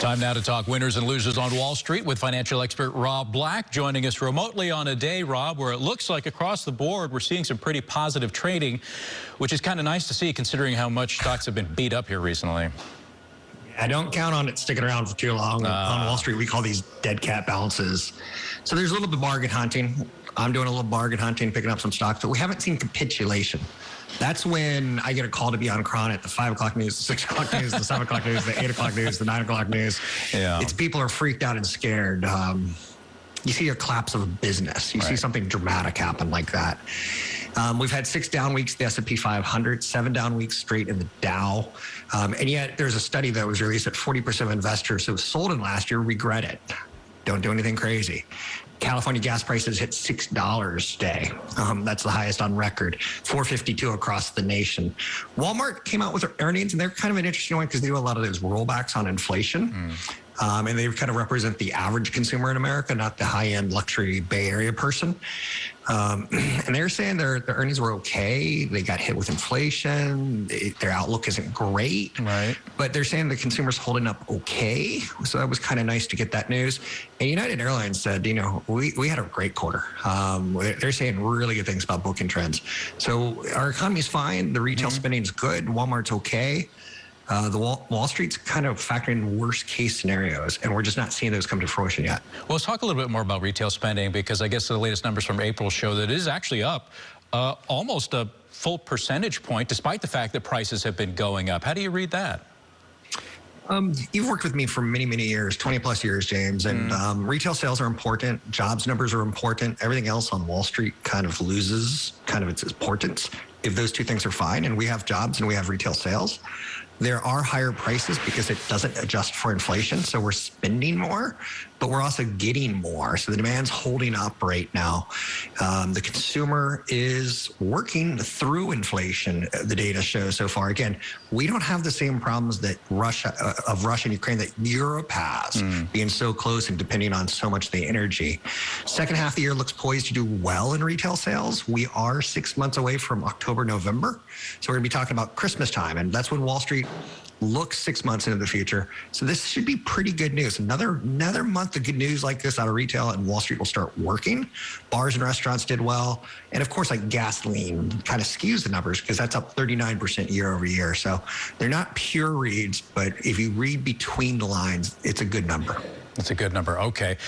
Time now to talk winners and losers on Wall Street with financial expert Rob Black joining us remotely on a day, Rob, where it looks like across the board we're seeing some pretty positive trading, which is kind of nice to see considering how much stocks have been beat up here recently. I don't count on it sticking around for too long. On Wall Street, we call these dead cat balances. So there's a little bit of bargain hunting. I'm doing a little bargain hunting, picking up some stocks, but we haven't seen capitulation. That's when I get a call to be on Cron at the 5 o'clock news, the 6 o'clock news, the 7 o'clock news, the 8 o'clock news, the 9 o'clock news. Yeah. It's people are freaked out and scared. You see a collapse of a business. You see something dramatic happen like that. We've had 6 down weeks, the S&P 500, 7 down weeks straight in the Dow. And yet there's a study that was released that 40% of investors who sold in last year regret it. Don't do anything crazy. California gas prices hit $6 today. That's the highest on record, $4.52 across the nation. Walmart came out with their earnings, and they're kind of an interesting one because they do a lot of those rollbacks on inflation. And they kind of represent the average consumer in America, not the high-end luxury Bay Area person. And they're saying their earnings were okay. They got hit with inflation. Their outlook isn't great. Right. But they're saying the consumer's holding up okay. So that was kind of nice to get that news. And United Airlines said, you know, we had a great quarter. They're saying really good things about booking trends. So our economy's fine. The retail spending's good. Walmart's okay. The Wall Street's kind of factoring worst case scenarios, and we're just not seeing those come to fruition yet. Well, let's talk a little bit more about retail spending, because I guess the latest numbers from April show that it is actually up almost a full percentage point, despite the fact that prices have been going up. How do you read that? You've worked with me for many, many years, 20 plus years, James, and retail sales are important. Jobs numbers are important. Everything else on Wall Street kind of loses kind of its importance if those two things are fine and we have jobs and we have retail sales. There are higher prices because it doesn't adjust for inflation, so we're spending more, but we're also getting more. So the demand's holding up right now. The consumer is working through inflation, the data shows so far. Again, we don't have the same problems that Russia and Ukraine that Europe has, being so close and depending on so much of the energy. Second half of the year looks poised to do well in retail sales. We are 6 months away from October, November. So we're gonna be talking about Christmas time, and that's when Wall Street looks 6 months into the future. So this should be pretty good news. Another month of good news like this out of retail, and Wall Street will start working. Bars and restaurants did well. And of course, like gasoline kind of skews the numbers because that's up 39% year over year. So they're not pure reads, but if you read between the lines, it's a good number. It's a good number. Okay.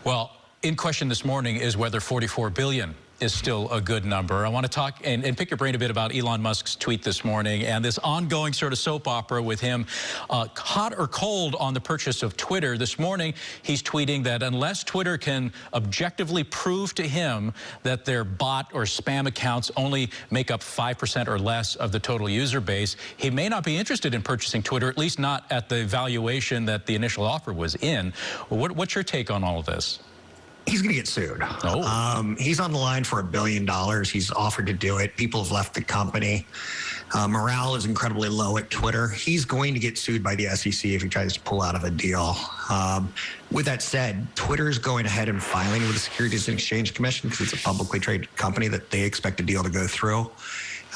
Well, in question this morning is whether 44 billion is still a good number. I want to talk and pick your brain a bit about Elon Musk's tweet this morning and this ongoing sort of soap opera with him, hot or cold on the purchase of Twitter. This morning, he's tweeting that unless Twitter can objectively prove to him that their bot or spam accounts only make up 5% or less of the total user base, he may not be interested in purchasing Twitter, at least not at the valuation that the initial offer was in. What's your take on all of this? He's going to get sued. He's on the line for $1 billion. He's offered to do it. People have left the company. Morale is incredibly low at Twitter. He's going to get sued by the SEC if he tries to pull out of a deal. With that said, Twitter is going ahead and filing with the Securities and Exchange Commission because it's a publicly traded company that they expect a deal to go through.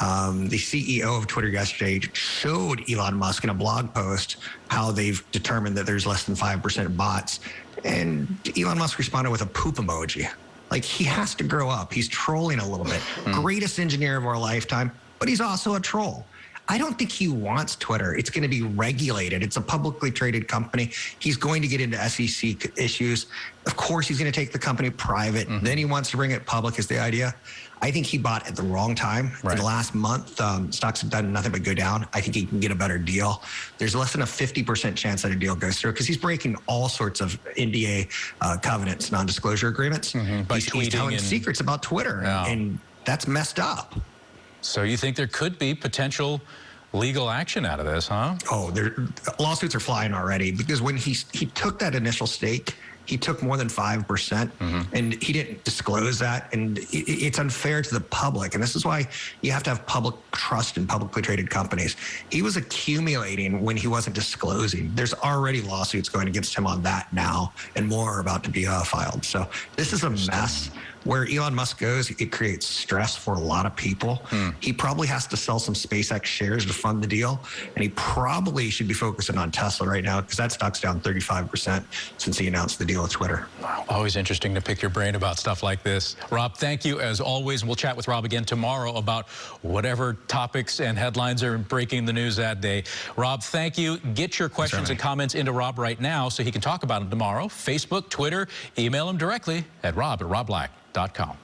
The CEO of Twitter yesterday showed Elon Musk in a blog post how they've determined that there's less than 5% bots. And Elon Musk responded with a poop emoji. Like, he has to grow up. He's trolling a little bit. Greatest engineer of our lifetime, but he's also a troll. I don't think he wants Twitter. It's going to be regulated. It's a publicly traded company. He's going to get into SEC issues. Of course, he's going to take the company private. Then he wants to bring it public is the idea. I think he bought at the wrong time. In the last month, stocks have done nothing but go down. I think he can get a better deal. There's less than a 50% chance that a deal goes through because he's breaking all sorts of NDA covenants, non-disclosure agreements. He's telling secrets about Twitter, and that's messed up. So you think there could be potential legal action out of this, huh? Oh, lawsuits are flying already because when he took that initial stake, he took more than 5%, and he didn't disclose that, and it's unfair to the public, and this is why you have to have public trust in publicly traded companies. He was accumulating when he wasn't disclosing. There's already lawsuits going against him on that now, and more are about to be filed. So this is a mess. where Elon Musk goes, it creates stress for a lot of people. He probably has to sell some SpaceX shares to fund the deal, and he probably should be focusing on Tesla right now because that stock's down 35% since he announced the deal with Twitter. Wow. Always interesting to pick your brain about stuff like this. Rob, thank you as always. We'll chat with Rob again tomorrow about whatever topics and headlines are breaking the news that day. Rob, thank you. Get your questions and comments into Rob right now so he can talk about them tomorrow. Facebook, Twitter, email him directly at rob@robblack.com.